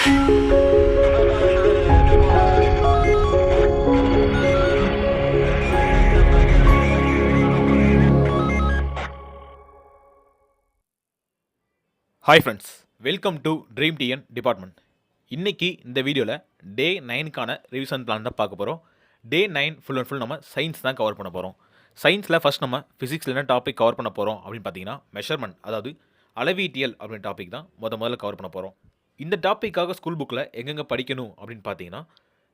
Hi friends, welcome to dream TN department. இன்றைக்கி இந்த வீடியோவில் டே 9க்கான ரிவிஷன் பிளான் தான் பார்க்க போகிறோம். டே 9 ஃபுல் அண்ட் ஃபுல் நம்ம சயின்ஸ் தான் கவர் பண்ண போகிறோம். சயின்ஸில் ஃபஸ்ட் நம்ம ஃபிசிக்ஸில் என்ன டாபிக் கவர் பண்ண போகிறோம் அப்படின்னு பார்த்தீங்கன்னா மெஷர்மெண்ட், அதாவது அளவீட்டியல் அப்படின்னு டாபிக் தான் முதல்ல கவர் பண்ண போகிறோம். இந்த டாப்பிக்காக ஸ்கூல் புக்கில் எங்கெங்கே படிக்கணும் அப்படின்னு பார்த்தீங்கன்னா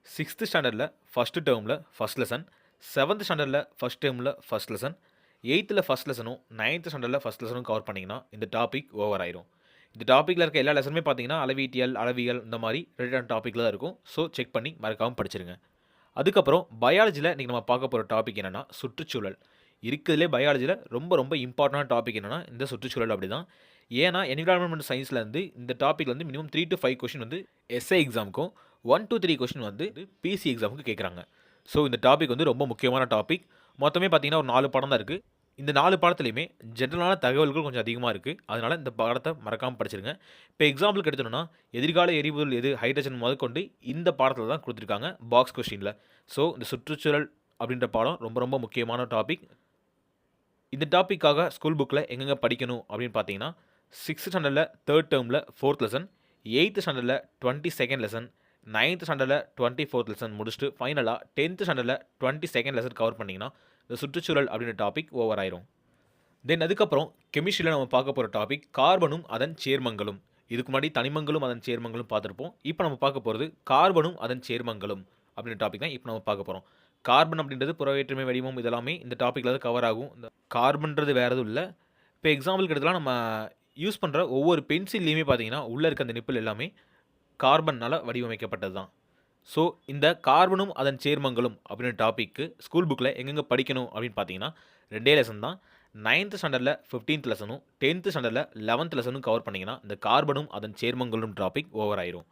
6th ஸ்டாண்டர்டில் ஃபஸ்ட்டு டேர்மில் ஃபஸ்ட் லெசன், 7th ஸ்டாண்டர்டில் ஃபஸ்ட் டேர்மில் first lesson, 8th first லெசனும் 9th ஸ்டாண்டர்டில் ஃபஸ்ட் லெசனும் கவர் பண்ணிங்கன்னா இந்த டாபிக் ஓவர் ஆயிரும். இந்த டாப்பிக்கில் இருக்க எல்லா லெசனுமே பார்த்தீங்கன்னா அளவீட்டியல், அளவியல் இந்த மாதிரி ரிலேட்டட் டாப்பிக்கில் தான் இருக்கும். ஸோ செக் பண்ணி மறக்காமல் படிச்சிருங்க. அதுக்கப்புறம் பயாலஜியில் இன்றைக்கி நம்ம பார்க்க போகிற டாபிக் என்னென்னா சுற்றுச்சூழல். இருக்கிறதுலே பயாலஜியில் ரொம்ப இம்பார்ட்டன்டான டாபிக் என்னென்னா இந்த சுற்றுச்சூழல். அப்படி தான், ஏன்னா என்விரான்மெண்ட் சயின்ஸ்லேருந்து இந்த டாப்பிக் வந்து மினிமம் 3 to 5 கொஷின் வந்து எஸ்ஏ எக்ஸாமுக்கும் 1 to 3 கொஷின் வந்து பிசி எக்ஸாமுக்கு கேட்குறாங்க. ஸோ இந்த டாபிக் வந்து ரொம்ப முக்கியமான டாபிக். மொத்தமே பார்த்தீங்கன்னா ஒரு 4 பாடம் தான் இருக்குது. இந்த 4 பாடத்துலையுமே ஜென்ரலான தகவல்கள் கொஞ்சம் அதிகமாக இருக்குது. அதனால் இந்த பாடத்தை மறக்காமல் படிச்சிருங்க. இப்போ எக்ஸாம்பிளுக்கு எடுத்தோன்னா எதிர்கால எரிபொருள் எது, ஹைட்ரஜன் முதற்கொண்டு இந்த பாடத்தில் தான் கொடுத்துருக்காங்க பாக்ஸ் கொஸ்டினில். ஸோ இந்த சுற்றுச்சூழல் அப்படின்ற பாடம் ரொம்ப முக்கியமான டாபிக். இந்த டாப்பிக்காக ஸ்கூல் புக்கில் எங்கெங்கே படிக்கணும் அப்படின்னு பார்த்தீங்கன்னா 6th ஸ்டாண்டர்டில் 3rd டேர்மில் 4th லெசன், 8th ஸ்டாண்டர்டில் 22nd லெசன், 9th ஸ்டாண்டர்டில் 24th லெசன் முடிச்சுட்டு ஃபைனலாக 10th ஸ்டாண்டர்டில் 22nd லெசன் கவர் பண்ணிங்கன்னா இந்த சுற்றுச்சூழல் அப்படின்ற டாபிக் ஓவர் ஆயிரும். தென் அதுக்கப்புறம் கெமிஸ்ட்ரியில் நம்ம பார்க்க போகிற டாபிக் கார்பனும் அதன் சேர்மங்களும். இதுக்கு முன்னாடி தனிமங்களும் அதன் சேர்மங்களும் பார்த்துருப்போம். இப்போ நம்ம பார்க்க போகிறது கார்பனும் அதன் சேர்மங்களும் அப்படின்ற டாபிக் தான் இப்போ நம்ம பார்க்க போகிறோம். கார்பன் அப்படின்றது புறவேற்றுமை, வடிவம், இதெல்லாமே இந்த டாப்பிக்கில் தான் கவர் ஆகும். இந்த கார்பன்றது வேறு எதுவும் இல்லை. இப்போ எக்ஸாம்பிளுக்கு எடுத்துலாம் நம்ம யூஸ் பண்ணுற ஒவ்வொரு பென்சில்லையுமே பார்த்தீங்கன்னா உள்ளே இருக்க அந்த நிப்பிள் எல்லாமே கார்பன்னால் வடிவமைக்கப்பட்டது தான். ஸோ இந்த கார்பனும் அதன் சேர்மங்களும் அப்படின்ற டாப்பிக்கு ஸ்கூல் புக்கில் எங்கெங்கே படிக்கணும் அப்படின்னு பார்த்தீங்கன்னா 2 லெசன் தான். 9th ஸ்டாண்டர்டில் 15th லெசனும் 10th ஸ்டாண்டர்டில் 11th லெசனும் கவர் பண்ணிங்கன்னா இந்த கார்பனும் அதன் சேர்மங்களும் டாபிக் ஓவர் ஆயிரும்.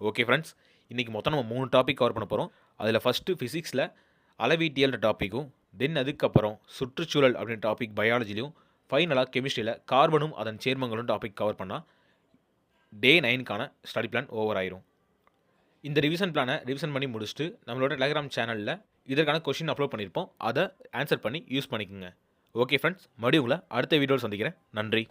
ஓகே ஃப்ரெண்ட்ஸ், இன்றைக்கி மொத்தம் நம்ம 3 டாபிக் கவர் பண்ண போகிறோம். அதில் ஃபஸ்ட்டு ஃபிசிக்ஸில் அளவீட்டியல் டாப்பிக்கும், தென் அதுக்கப்புறம் சுற்றுச்சூழல் அப்படின்ற டாபிக் பயாலஜிலையும், ஃபைனலாக கெமிஸ்ட்ரியில் கார்பனும் அதன் சேர்மங்களும் டாபிக் கவர் பண்ணால் டே 9க்கான ஸ்டடி பிளான் ஓவர் ஆயிரும். இந்த ரிவிஷன் பிளானை ரிவிஷன் பண்ணி முடிச்சுட்டு நம்மளோட டெலிகிராம் சேனலில் இதற்கான கொஷின் அப்லோட் பண்ணியிருப்போம். அதை ஆன்சர் பண்ணி யூஸ் பண்ணிக்கோங்க. ஓகே ஃப்ரெண்ட்ஸ், மறுபடியும் உங்களை அடுத்த வீடியோவில் சந்திக்கிறேன். நன்றி.